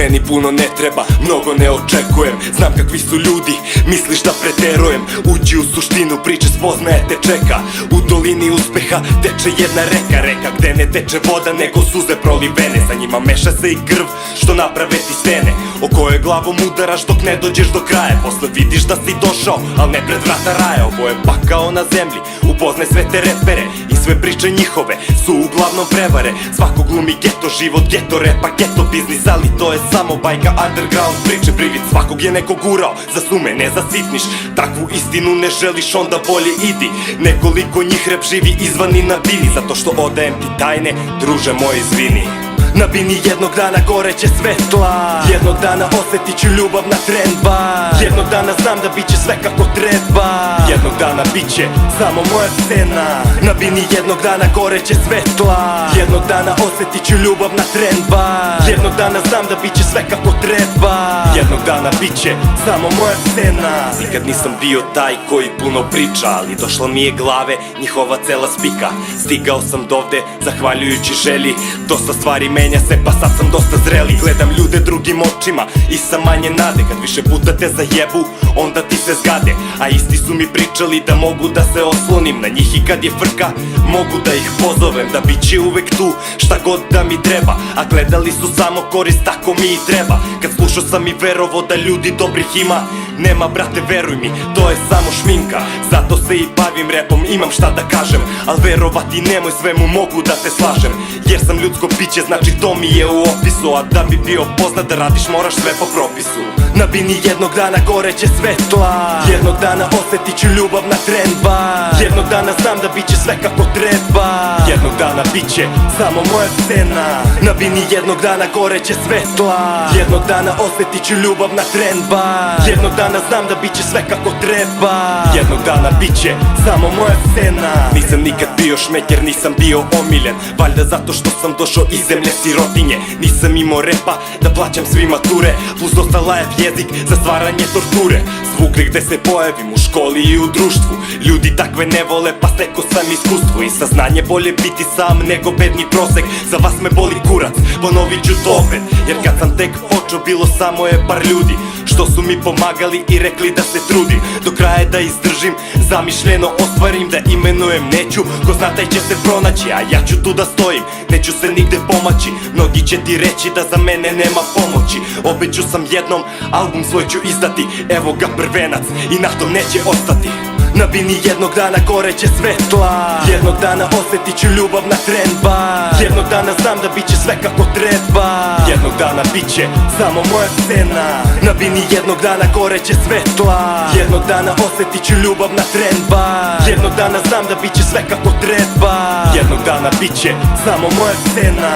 Meni puno ne treba, mnogo ne očekujem. Znam kakvi su ljudi, misliš da preterujem. Uđi u suštinu priče, spoznaje te čeka. U dolini uspeha teče jedna reka. Reka gde ne teče voda, nego suze prolivene. Za njima meša se i krv, što naprave ti stene. O kojoj glavom udaraš dok ne dođeš do kraja. Posle vidiš da si došao, al ne pred vrata raja. Ovo je pakao na zemlji, upoznaj sve te repere. I sve priče njihove su uglavnom prevare. Svako glumi geto život, geto repa, geto biznis. Ali to je samo bajka, underground priče. Privid svakog je neko gurao, za sume ne za sitniš. Takvu istinu ne želiš, onda bolje idi. Nekoliko njih rep živi izvani na bini. Zato što odajem ti tajne, druže moj izvini. Na bini jednog dana goreće svetla. Jednog dana osjetit ću ljubav na trendba. Jednog dana znam da biće sve kako treba. Jednog dana biće samo moja scena. Na bini jednog dana goreće svetla. Jednog dana osjetit ću ljubav na trendba. Jednog dana znam da biće sve kako treba. Jednog dana biće samo moja scena. Nikad nisam bio taj koji puno priča, ali došla mi je glave njihova cela spika. Stigao sam dovde zahvaljujući želji. Dosta stvari menja se, pa sad sam dosta zreli. Gledam ljude drugim očima i sa manje nade. Kad više puta te zajebu, onda ti se zgade. A isti su mi pričali da mogu da se oslonim na njih. I kad je frka, mogu da ih pozovem. Da bit će uvek tu, šta god da mi treba. A gledali su samo korist, tako mi i treba. Kad slušao sam i verovo da ljudi dobrih ima. Nema brate, veruj mi, to je samo šminka. Zato se i bavim repom, imam šta da kažem. Al verovati nemoj, svemu mogu da te slažem. Jer sam ljudsko biće, znači to mi je u opisu. A da bi bio poznat da radiš, moraš sve po propisu. Na bini jednog dana goreće svetla. Jednog dana osjetit ću ljubav na trendba. Jednog dana znam da biće sve kako treba. Jednog dana biće samo moja scena. Na bini jednog dana goreće svetla. Jednog dana osjetit ću ljubav na trendba. Jednog dana znam da biće sve kako treba. Jednog dana biće samo moja scena. Nisam nikad bio šmeker, nisam bio omiljen. Valjda zato što sam došao iz zemlje sirotinje. Nisam imao repa da plaćam svima ture. Plus dosta lajev jezik za stvaranje torture. Svugde gde se pojavim, u školi i u društvu. Ljudi takve ne vole, pa steko sam iskustvo. I saznanje, bolje biti sam nego bedni prosek. Za vas me boli kurac, ponovit ću to opet. Jer kad sam tek počeo, bilo samo je par ljudi što su mi pomagali i rekli da se trudim do kraja da izdržim, zamišljeno ostvarim. Da imenujem neću, ko zna taj će se pronaći. A ja ću tu da stojim, neću se nigde pomaći. Mnogi će ti reći da za mene nema pomoći. Obećao sam jednom, album svoj ću izdati. Evo ga prvenac i na tom neće ostati. Na bini jednog dana goreće svetla. Jednog dana osjetit ću ljubav na trendba. Jednog dana znam da biće sve kako treba. Jednog dana biće samo moja scena. Na bini jednog dana goreće svetla. Jednog dana osjetit ću ljubav na trendba. Jednog dana znam da biće sve kako treba. Jednog dana biće samo moja scena.